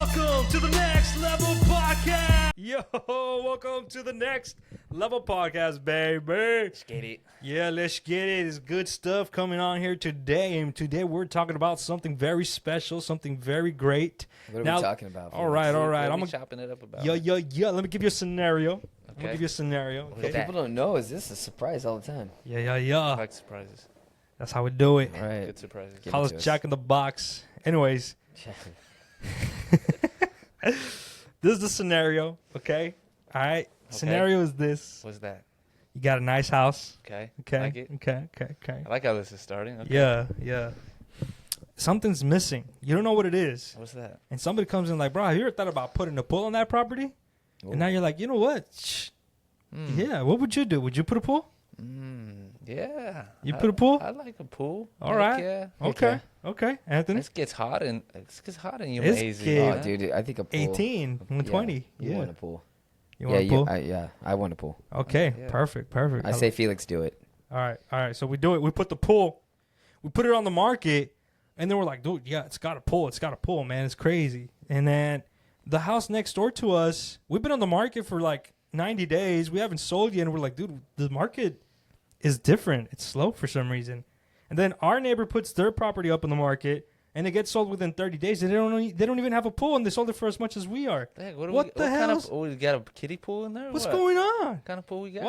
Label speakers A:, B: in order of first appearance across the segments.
A: Welcome to the Next Level Podcast. Yo, welcome to the Next Level Podcast, baby.
B: Let's get it.
A: Yeah, let's get it. It's good stuff coming on here today. And today we're talking about something very special, something very great.
C: What are we talking about?
A: All right.
B: I'm chopping it up about.
A: Yeah. Let me give you a scenario. I'm going to
B: Okay.
A: give you a scenario.
B: What
A: Okay?
B: is that?
C: People don't know. Is this a surprise all the time?
A: Yeah.
B: I like surprises.
A: That's how we do it.
C: All right.
B: Good surprises.
C: Give
A: Call
C: it
A: us
C: to us.
A: Jack in the Box. Anyways, this is the scenario, okay? All right. Scenario is this.
B: What's that?
A: You got a nice house.
B: Okay.
A: Okay.
B: Like it.
A: Okay.
B: I like how this is starting. Okay.
A: Yeah. Something's missing. You don't know what it is.
B: What's that?
A: And somebody comes in like, bro, have you ever thought about putting a pool on that property? And now you're like, you know what? Yeah, what would you do? Would you put a pool?
B: Yeah.
A: You put a pool?
B: I like a pool.
A: All
B: Heck
A: right.
B: Yeah.
A: Okay. Anthony?
B: It gets hot and you
A: It's
B: lazy.
A: get-
C: Oh, dude, I think a pool.
A: 18, 120.
C: Yeah, you want a pool.
A: You want a pool?
C: I want a pool.
A: Okay,
B: Yeah.
A: perfect.
C: I say Felix do it.
A: All right. So we do it. We put the pool. We put it on the market, and then we're like, dude, yeah, it's got a pool, man. It's crazy. And then the house next door to us, we've been on the market for like 90 days. We haven't sold yet, and we're like, dude, the market is different. It's slow for some reason. And then our neighbor puts their property up on the market, and it gets sold within 30 days. They don't even have a pool, and they sold it for as much as we are.
B: Heck,
A: What the hell?
B: We got a kiddie pool in there?
A: What's
B: What?
A: going on?
B: What kind of pool we got?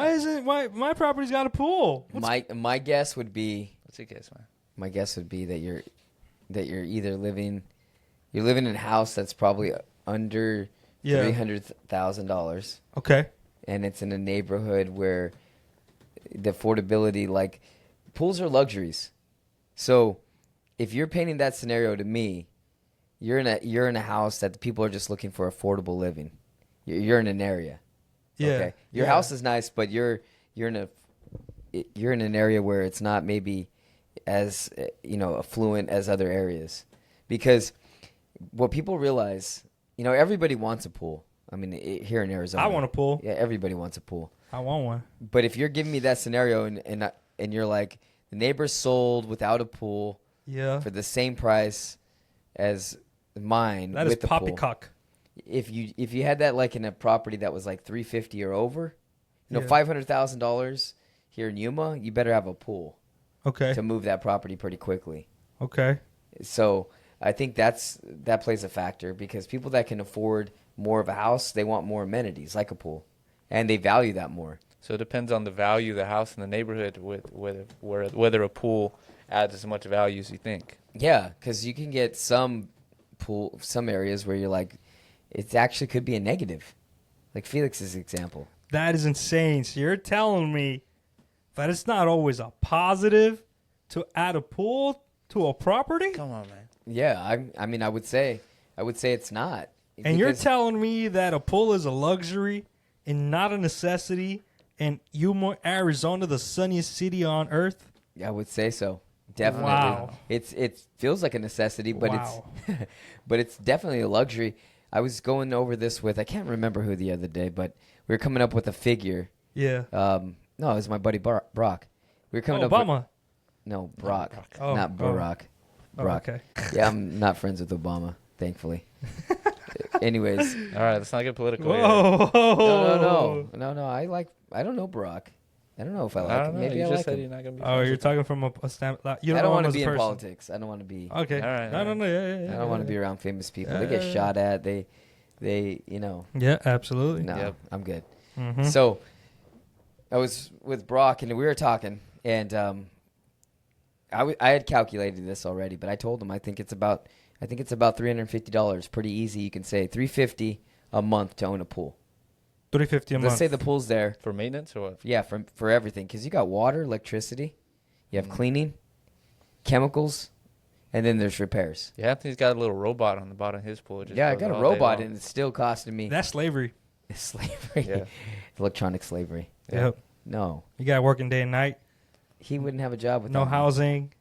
A: Why my property's got a pool?
C: My guess would be
B: What's your guess, man?
C: that you're either living in a house that's probably under $300,000,
A: Okay.
C: and it's in a neighborhood where the affordability, like, pools are luxuries. So if you're painting that scenario to me, you're in a house that the people are just looking for affordable living. You're in an area.
A: Yeah.
C: Okay. Your house is nice, but you're in an area where it's not maybe as affluent as other areas, because what people realize, everybody wants a pool. I mean, here in Arizona,
A: I want a pool.
C: Yeah, everybody wants a pool.
A: I want one.
C: But if you're giving me that scenario and you're like, the neighbor sold without a pool
A: Yeah.
C: for the same price as mine
A: That is
C: with the pool.
A: poppycock.
C: If you had that like in a property that was like $350 or over,
A: Yeah.
C: $500,000 here in Yuma, you better have a pool
A: Okay.
C: to move that property pretty quickly.
A: Okay.
C: So I think that plays a factor, because people that can afford more of a house, they want more amenities like a pool, and they value that more.
B: So it depends on the value of the house in the neighborhood with whether a pool adds as much value as you think.
C: Yeah, because you can get some areas where you're like, it actually could be a negative, like Felix's example.
A: That is insane. So you're telling me that it's not always a positive to add a pool to a property?
B: Come on, man.
C: Yeah, I mean, I would say it's not.
A: And you're
C: Because-
A: telling me that a pool is a luxury and not a necessity in Yuma, Arizona, the sunniest city on earth?
C: I would say so. Definitely.
A: Wow.
C: It feels like a necessity, but
A: Wow.
C: it's definitely a luxury. I was going over this with, I can't remember who the other day, but we were coming up with a figure.
A: Yeah.
C: No, it was my buddy Brock. We were coming up
A: Obama.
C: with, no, Brock,
A: Oh,
C: not Barack.
A: Oh,
C: Brock.
A: okay.
C: Yeah, I'm not friends with Obama, thankfully. Anyways,
B: All right, let's not get political. here.
A: Whoa.
C: no. I don't know Brock. I don't know if I like
B: I
C: him.
B: don't know.
C: Maybe
B: You
C: I
B: just
C: like
B: said
C: him.
B: you're not gonna be.
A: Oh,
B: friends
A: you're
B: with
A: talking from a stamp. You
C: I don't
A: want
C: want to
A: to
C: be in politics. I don't want to be.
A: Okay.
B: All right,
A: No.
C: I don't want to be around famous people. They get
A: Yeah.
C: shot at. They,
A: Yeah, absolutely.
C: No,
B: Yep.
C: I'm good.
A: Mhm.
C: So, I was with Brock and we were talking, and I had calculated this already, but I told him I think it's about $350. Pretty easy, you can say $350 a month to own a pool.
A: $350 a month.
C: Let's say the pool's there.
B: for maintenance or what?
C: Yeah, for everything, because you got water, electricity, you have cleaning, chemicals, and then there's repairs.
B: Yeah, Anthony's got a little robot on the bottom of his pool. It just
C: Yeah, I
B: goes
C: got a
B: all day
C: robot,
B: long.
C: and it's still costing me
A: That's slavery.
C: slavery,
B: Yeah.
C: electronic slavery.
B: Yeah.
A: Yep.
C: No,
A: You got working day and night.
C: he wouldn't have a job with
A: No housing.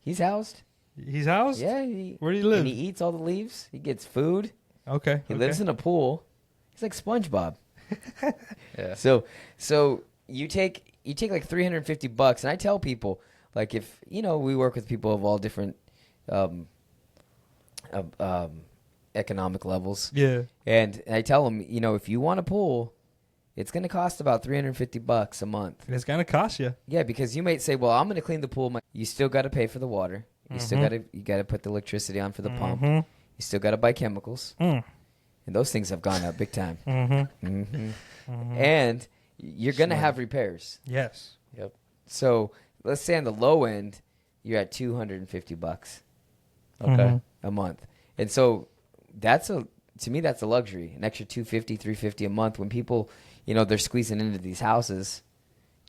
C: He's housed.
A: He's housed?
C: Yeah.
A: Where do you live?
C: And he eats all the leaves. He gets food.
A: Okay.
C: He lives in a pool. He's like SpongeBob.
B: Yeah.
C: So you take like $350, and I tell people, like, if we work with people of all different economic levels.
A: Yeah.
C: And I tell them, you know, if you want a pool, it's going to cost about $350 a month.
A: It's gonna cost you.
C: Yeah, because you might say, well, I'm going to clean the pool. You still got to pay for the water. You still got to put the electricity on for the pump. You still got to buy chemicals.
A: Mm.
C: And those things have gone up big time.
A: Mm-hmm.
C: And you're going to have repairs.
A: Yes.
B: Yep.
C: So let's say on the low end, you're at $250
B: Okay.
C: a month. And so to me, that's a luxury, an extra $250, $350 a month when people, you know, they're squeezing into these houses.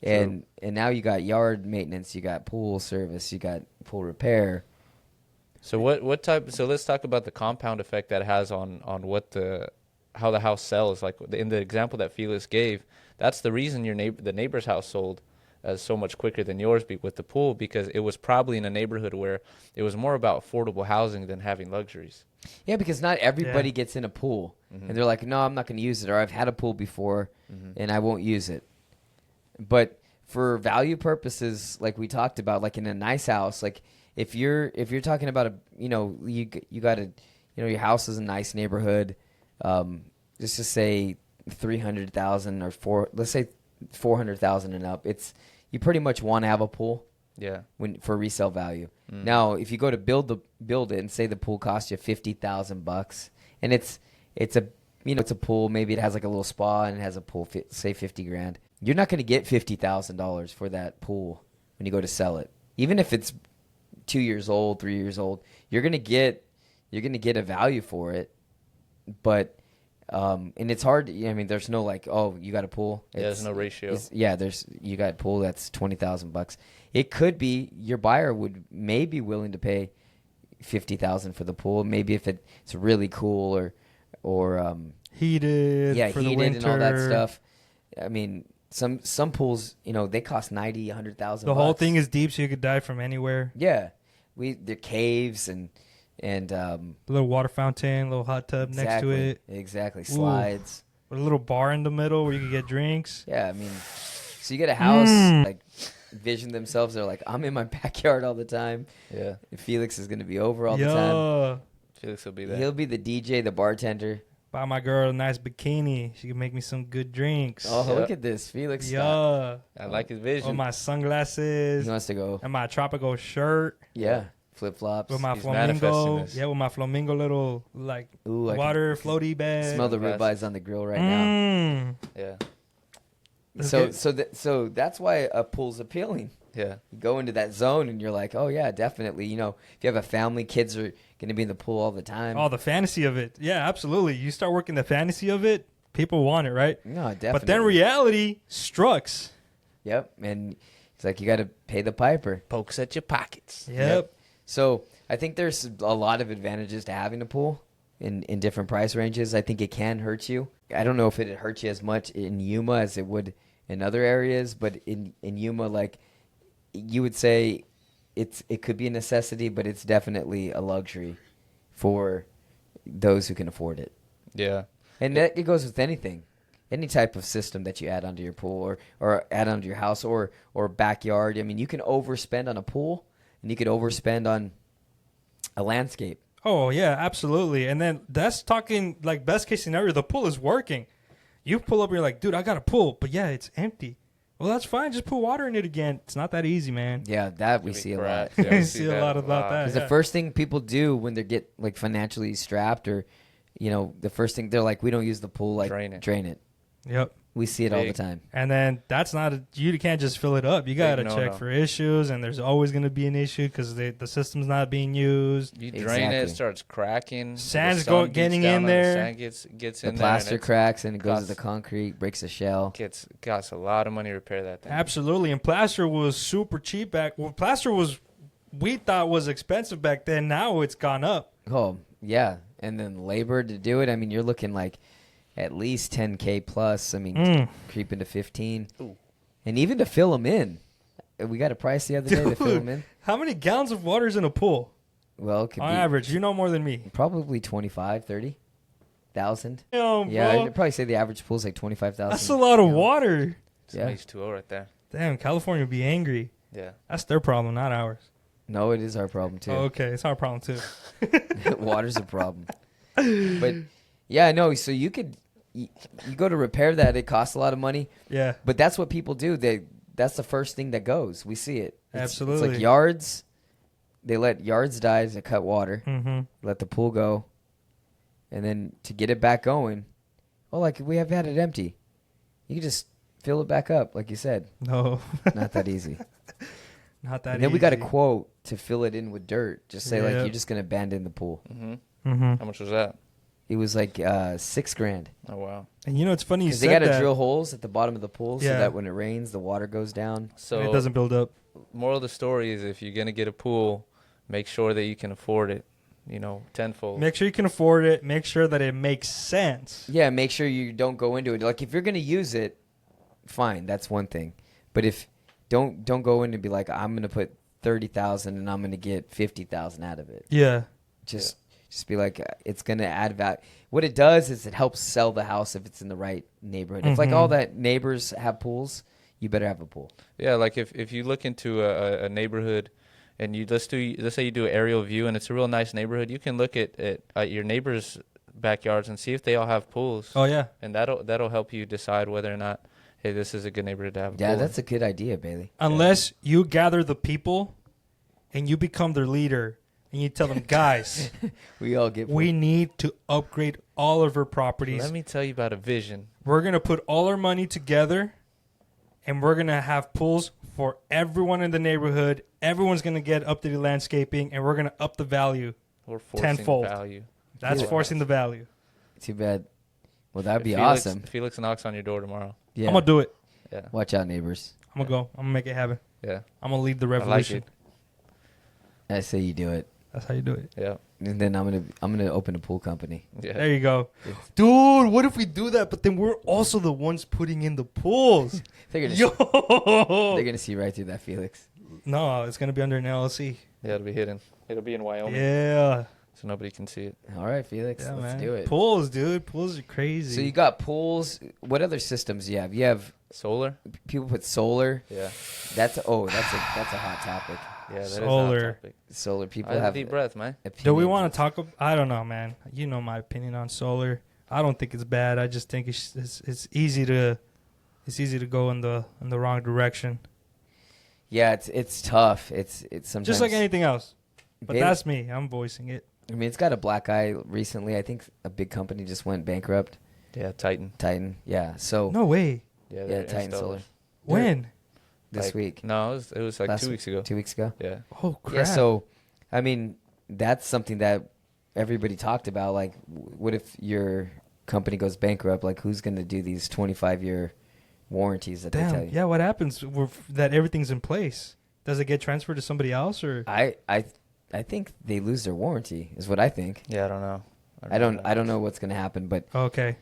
C: And now you got yard maintenance, you got pool service, you got pool repair.
B: So what type? So let's talk about the compound effect that has on how the house sells. Like in the example that Felix gave, that's the reason the neighbor's house sold so much quicker than yours with the pool, because it was probably in a neighborhood where it was more about affordable housing than having luxuries.
C: Yeah, because not everybody gets in a pool, and they're like, no, I'm not going to use it, or I've had a pool before, and I won't use it. But for value purposes, like we talked about, like in a nice house, like if you're talking about you got a, your house is a nice neighborhood, let's just say 300,000 or let's say 400,000 and up, you pretty much want to have a pool.
B: Yeah.
C: For resale value. Now, if you go to build it and say the pool costs you $50,000, and it's a pool, maybe it has like a little spa and it has a pool, say $50,000. You're not going to get $50,000 for that pool when you go to sell it. Even if it's 2 years old, 3 years old, you're going to get a value for it. But and it's hard. I mean, there's no like, oh, you got a pool.
B: There's no ratio.
C: You got a pool that's $20,000. It could be your buyer may be willing to pay $50,000 for the pool. Maybe if it's really cool or
A: Heated. For the
C: heated
A: winter.
C: and all that stuff. I mean, some pools, they cost $90,000, $100,000.
A: The whole thing is deep, so you could dive from anywhere.
C: Yeah, they're caves and
A: a little water fountain, little hot tub next to it.
C: Exactly, slides.
A: With a little bar in the middle where you can get drinks.
C: Yeah, I mean, so you get a house, like, vision themselves. They're like, I'm in my backyard all the time.
B: Yeah.
C: Felix is going to be over all the time.
B: Felix will be there.
C: He'll be the DJ, the bartender.
A: Buy my girl a nice bikini. She can make me some good drinks.
C: Oh, look at this. Felix.
A: Yeah.
B: I like his vision.
A: With my sunglasses.
C: He wants to go.
A: And my tropical shirt.
C: Yeah. Flip-flops.
A: With my
B: He's
A: flamingo.
B: manifesting this.
A: Yeah, with my flamingo little, like,
C: Ooh,
A: water floaty bag.
C: Smell the ribeyes on the grill right now.
B: Yeah.
C: So that's why a pool's appealing.
B: Yeah.
C: You go into that zone and you're like, oh yeah, definitely. If you have a family, kids are going to be in the pool all the time.
A: Oh, the fantasy of it. Yeah, absolutely. You start working the fantasy of it, people want it, right?
C: No, definitely.
A: But then reality strikes.
C: Yep. And it's like you got to pay the piper.
B: Pokes at your pockets.
A: Yep.
C: So I think there's a lot of advantages to having a pool in different price ranges. I think it can hurt you. I don't know if it hurts you as much in Yuma as it would in other areas, but in Yuma, like, you would say it could be a necessity, but it's definitely a luxury for those who can afford it.
B: Yeah.
C: And it goes with anything. Any type of system that you add onto your pool or add onto your house or backyard. I mean, you can overspend on a pool and you could overspend on a landscape.
A: Oh, yeah, absolutely. And then that's talking like best case scenario. The pool is working. You pull up and you're like, dude, I got a pool. But yeah, it's empty. Well, that's fine. Just put water in it again. It's not that easy, man.
C: Yeah, that we see a lot.
B: Yeah,
A: We see a lot about that.
C: Because the first thing people do when they get like financially strapped or, the first thing they're like, we don't use the pool, like drain it.
A: Yep.
C: We see it all the time.
A: And then you can't just fill it up. You got to check
B: no.
A: for issues, and there's always going to be an issue because the system's not being used.
B: You drain it, it starts cracking.
A: Sand's
B: the sun
A: getting
B: beats down
A: in
B: on
A: there.
B: The sand gets in
C: The
B: there.
C: plaster cracks and it goes to the concrete, breaks the shell.
B: Costs a lot of money to repair that thing.
A: Absolutely. And plaster was super cheap plaster we thought was expensive back then. Now it's gone up.
C: Oh, yeah. And then labor to do it. I mean, you're looking like at least $10K plus. I mean, creeping to 15.
B: Ooh.
C: And even to fill them in. We got a price the other day to fill them in.
A: How many gallons of water is in a pool?
C: Well, it could
A: on
C: be
A: average, you know more than me.
C: probably 25, 30,000.
A: Damn,
C: Yeah,
A: bro.
C: I'd probably say the average pool is like 25,000.
A: That's a lot of water.
B: It's
C: Yeah.
B: an H2O right there.
A: Damn, California would be angry.
B: Yeah.
A: That's their problem, not ours.
C: No, it is our problem too.
A: Oh, okay, it's our problem too.
C: Water's a problem. But yeah, no. So you go to repair that. It costs a lot of money.
A: Yeah.
C: But that's what people do. That's the first thing that goes. We see it. It's
A: Absolutely.
C: like yards. They let yards die to cut water.
A: Mm-hmm.
C: Let the pool go, and then to get it back going. Oh, like we have had it empty. You can just fill it back up, like you said.
A: No.
C: Not that easy.
A: Not that
C: And then we got a
A: easy.
C: quote to fill it in with dirt. Just say like
A: Yep.
C: you're just gonna abandon the pool.
B: Mm-hmm.
A: Mm-hmm.
B: How much was that?
C: It was like $6,000
B: Oh wow.
A: And you know, it's funny you
C: because
A: said
C: they got to
A: that.
C: drill holes at the bottom of the pool so
A: Yeah.
C: that when it rains, the water goes down.
B: So
A: And it doesn't build up.
B: moral of the story is if you're gonna get a pool, make sure that you can afford it. You know, tenfold.
A: Make sure you can afford it. Make sure that it makes sense.
C: Yeah, make sure you don't go into it. Like if you're gonna use it, fine, that's one thing. But if don't go in and be like, I'm gonna put 30,000 and I'm gonna get 50,000 out of it.
A: Yeah.
C: Just be like, it's gonna add value. What it does is it helps sell the house if it's in the right neighborhood. If like
A: Mhm.
C: all that neighbors have pools, you better have a pool.
B: Yeah, like if you look into a neighborhood, and let's say you do an aerial view, and it's a real nice neighborhood, you can look at your neighbors' backyards and see if they all have pools,
A: Oh yeah.
B: and that'll help you decide whether or not, hey, this is a good neighborhood to have a
C: Yeah,
B: pool.
C: that's a good idea, Bailey.
A: Unless you gather the people, and you become their leader, and you tell them, guys,
C: We all get
A: we need to upgrade all of our properties.
B: Let me tell you about a vision.
A: We're gonna put all our money together, and we're gonna have pools for everyone in the neighborhood. Everyone's gonna get updated landscaping, and we're gonna up the value.
B: We're forcing
A: Tenfold.
B: value.
A: That's
C: Yeah.
A: forcing the value.
C: Too bad. Well, that'd be
B: Felix,
C: awesome.
B: Felix knocks on your door tomorrow.
C: Yeah.
A: I'm gonna do it.
B: Yeah,
C: Watch out, neighbors.
A: I'm gonna go. I'm gonna make it happen.
B: yeah.
A: I'm gonna lead the
B: I like
A: revolution.
B: it.
C: I say you do it,
A: That's how you do it.
B: Yeah,
C: and then I'm gonna open a pool company.
B: yeah.
A: There you go,
C: It's-
A: dude. What if we do that? But then we're also the ones putting in the pools.
C: They're gonna
A: Yo.
C: they're gonna see right through that, Felix.
A: No, it's gonna be under an LLC.
B: Yeah, it'll be hidden. It'll be in Wyoming,
A: Yeah.
B: so nobody can see it.
C: All right, Felix,
A: Yeah,
C: let's
A: man.
C: do it.
A: Pools, dude. Pools are crazy.
C: So you got pools. What other systems do you have? You have
B: Solar?
C: people put solar.
B: Yeah,
C: That's a hot topic.
B: yeah. That is
A: Solar.
B: a hot topic.
C: Solar people
B: I have
C: have
B: a deep breath, man.
A: Do we
C: opinions.
A: want to talk? I don't know, man. You know my opinion on solar. I don't think it's bad. I just think it's easy to go in the wrong direction.
C: Yeah, it's tough. It's sometimes
A: Just like anything else. But
C: Bailey-
A: that's me. I'm voicing it.
C: I mean, it's got a black eye recently. I think a big company just went bankrupt.
B: Yeah, Titan.
C: Titan. Yeah. So
A: No way.
B: Yeah,
C: yeah,
B: they're
C: Titan
B: installers.
C: Solar
A: When?
C: this
B: Like,
C: week.
B: No, it was like
C: Last
B: 2 weeks ago.
C: 2 weeks ago.
B: Yeah.
A: Oh crap.
C: Yeah. So, I mean, that's something that everybody talked about. Like, what if your company goes bankrupt? Like, who's going to do these 25-year warranties that they tell
A: Damn.
C: you?
A: Yeah. What happens that everything's in place? Does it get transferred to somebody else or?
C: I think they lose their warranty. Is what I think.
B: Yeah, I don't know.
C: I don't know what's going to happen, but
A: Okay.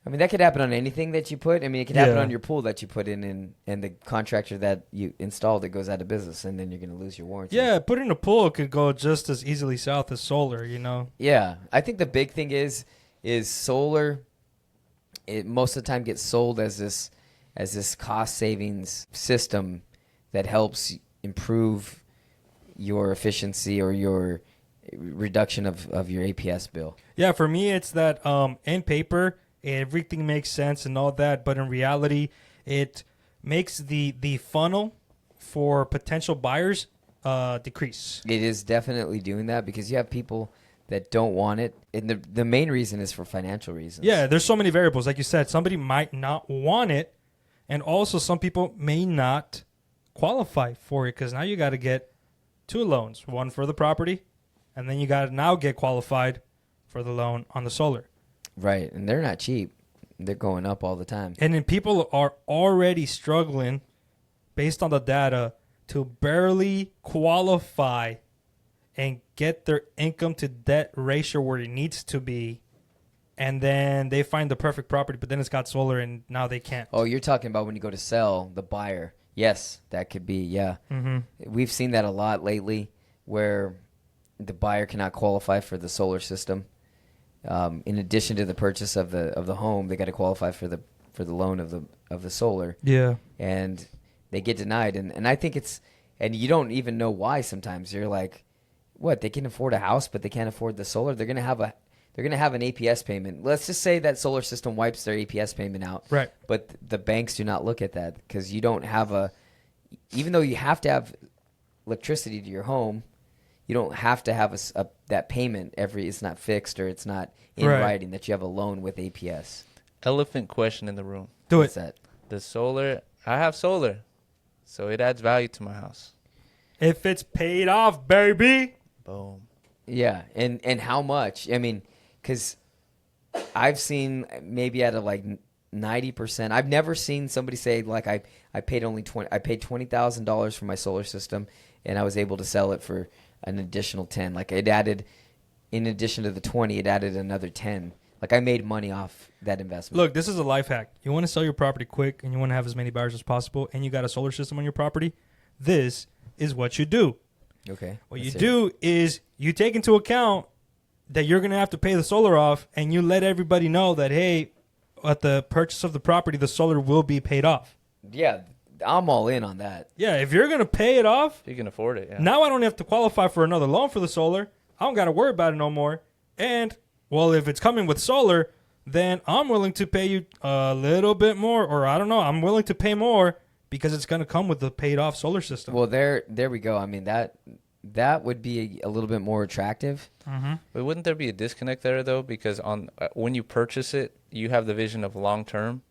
C: I mean that could happen on anything that you put. I mean it could happen
A: Yeah.
C: on your pool that you put in, and the contractor that you installed it goes out of business, and then you're going to lose your warranty.
A: Yeah, putting a pool could go just as easily south as solar. You know.
C: Yeah, I think the big thing is solar. It most of the time gets sold as this cost savings system that helps improve your efficiency or your reduction of your APS bill.
A: Yeah, for me, it's that in paper, everything makes sense and all that, but in reality, it makes the funnel for potential buyers decrease.
C: It is definitely doing that because you have people that don't want it, and the main reason is for financial reasons.
A: Yeah, there's so many variables. Like you said, somebody might not want it, and also some people may not qualify for it because now you got to get two loans, one for the property, and then you got to now get qualified for the loan on the solar.
C: Right, and they're not cheap. They're going up all the time.
A: And then people are already struggling based on the data to barely qualify and get their income to debt ratio where it needs to be. And then they find the perfect property, but then it's got solar and now they can't.
C: Oh, you're talking about when you go to sell, the buyer. Yes, that could be, yeah.
A: Mm-hmm.
C: We've seen that a lot lately where the buyer cannot qualify for the solar system. In addition to the purchase of the home, they got to qualify for the loan of the solar,
A: Yeah.
C: and they get denied. And I think and you don't even know why. Sometimes you're like, what? They can afford a house, but they can't afford the solar. They're they're going to have an APS payment. Let's just say that solar system wipes their APS payment out.
A: Right.
C: But the banks do not look at that because you don't have even though you have to have electricity to your home, you don't have to have that payment it's not fixed or it's not in
A: Right.
C: writing that you have a loan with APS.
B: Elephant question in the room.
A: Do
C: What's
A: it.
C: that?
B: The solar, I have solar, so it adds value to my house.
A: If it's paid off, baby.
B: Boom.
C: Yeah, and how much? I mean, because I've seen maybe at a like 90%. I've never seen somebody say like I paid $20,000 for my solar system, and I was able to sell it for an additional 10. Like it added, in addition to the 20, it added another 10. Like I made money off that investment.
A: Look, this is a life hack. You want to sell your property quick and you want to have as many buyers as possible and you got a solar system on your property, this is what you do.
C: Okay.
A: What you do is you take into account that you're going to have to pay the solar off and you let everybody know that, hey, at the purchase of the property, the solar will be paid off.
C: Yeah, I'm all in on that.
A: Yeah, if you're going to pay it off,
B: If you can afford it, yeah.
A: now I don't have to qualify for another loan for the solar. I don't got to worry about it no more. And, well, if it's coming with solar, then I'm willing to pay you a little bit more, or I don't know, I'm willing to pay more because it's going to come with the paid off solar system.
C: Well, there we go. I mean, that would be a little bit more attractive.
A: Mm-hmm.
B: But wouldn't there be a disconnect there though? Because when you purchase it, you have the vision of long term.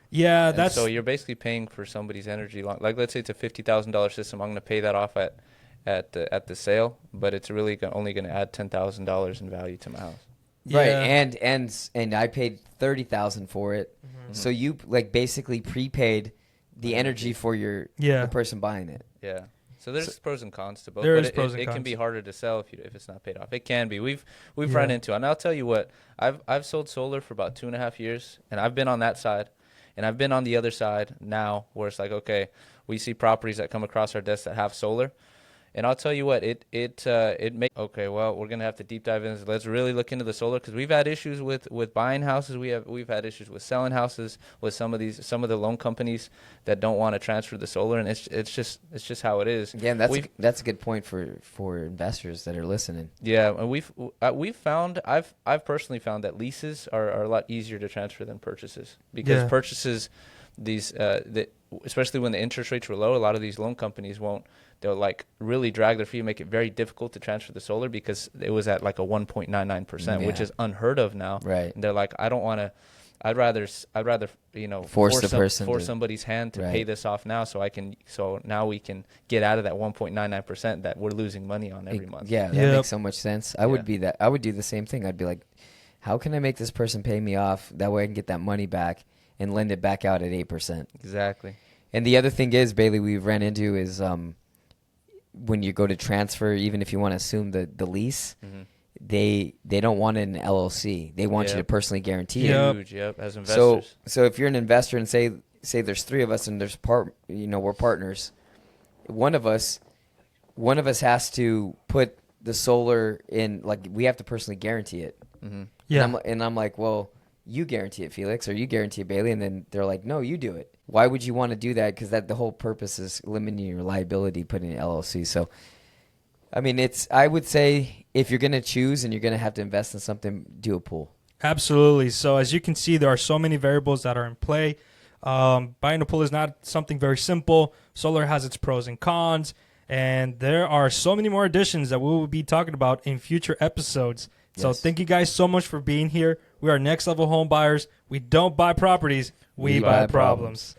A: Yeah,
B: And
A: that's
B: so you're basically paying for somebody's energy. Like let's say it's a $50,000 system. I'm going to pay that off at the sale, but it's really only going to add $10,000 in value to my house.
C: Right,
A: Yeah.
C: and I paid $30,000 for it, so you like basically prepaid the energy for the person buying it.
B: Yeah. So there's pros and cons to both.
A: There
B: but
A: is pros and
B: it can
A: cons.
B: be harder to sell if it's not paid off. It can be. We've run into it. And I'll tell you what, I've sold solar for about 2.5 years, and I've been on that side, and I've been on the other side now, where it's like, okay, we see properties that come across our desk that have solar. And I'll tell you what, it makes, okay, well, we're going to have to deep dive into this. Let's really look into the solar because we've had issues with buying houses. We've had issues with selling houses with some of the loan companies that don't want to transfer the solar. And it's just how it is.
C: Yeah, and that's a good point for investors that are listening.
B: Yeah. And we've found, I've personally found that leases are a lot easier to transfer than purchases because purchases, especially when the interest rates were low, a lot of these loan companies they'll like really drag their fee, make it very difficult to transfer the solar because it was at like a 1.99%, which is unheard of now.
C: Right.
B: And they're like, I don't want to. I'd rather force somebody's hand to pay this off now, so now we can get out of that 1.99% that we're losing money on every month.
C: Yeah, that makes so much sense. I would do the same thing. I'd be like, how can I make this person pay me off? That way I can get that money back and lend it back out at 8%.
B: Exactly.
C: And the other thing is, Bailey, we've ran into is when you go to transfer, even if you want to assume the lease, they don't want it in an LLC. They want you to personally guarantee it.
B: Huge, as investors.
C: So if you're an investor and say there's three of us and there's we're partners, one of us has to put the solar in, like we have to personally guarantee it.
B: Mm-hmm.
A: Yeah.
C: And I'm like, well, you guarantee it, Felix, or you guarantee it, Bailey, and then they're like, no, you do it. Why would you want to do that? Because the whole purpose is limiting your liability, putting an LLC. So, I mean, I would say if you're going to choose and you're going to have to invest in something, do a pool.
A: Absolutely. So as you can see, there are so many variables that are in play. Buying a pool is not something very simple. Solar has its pros and cons, and there are so many more additions that we will be talking about in future episodes. So thank you guys so much for being here. We are Next Level Home Buyers. We don't buy properties. We buy problems.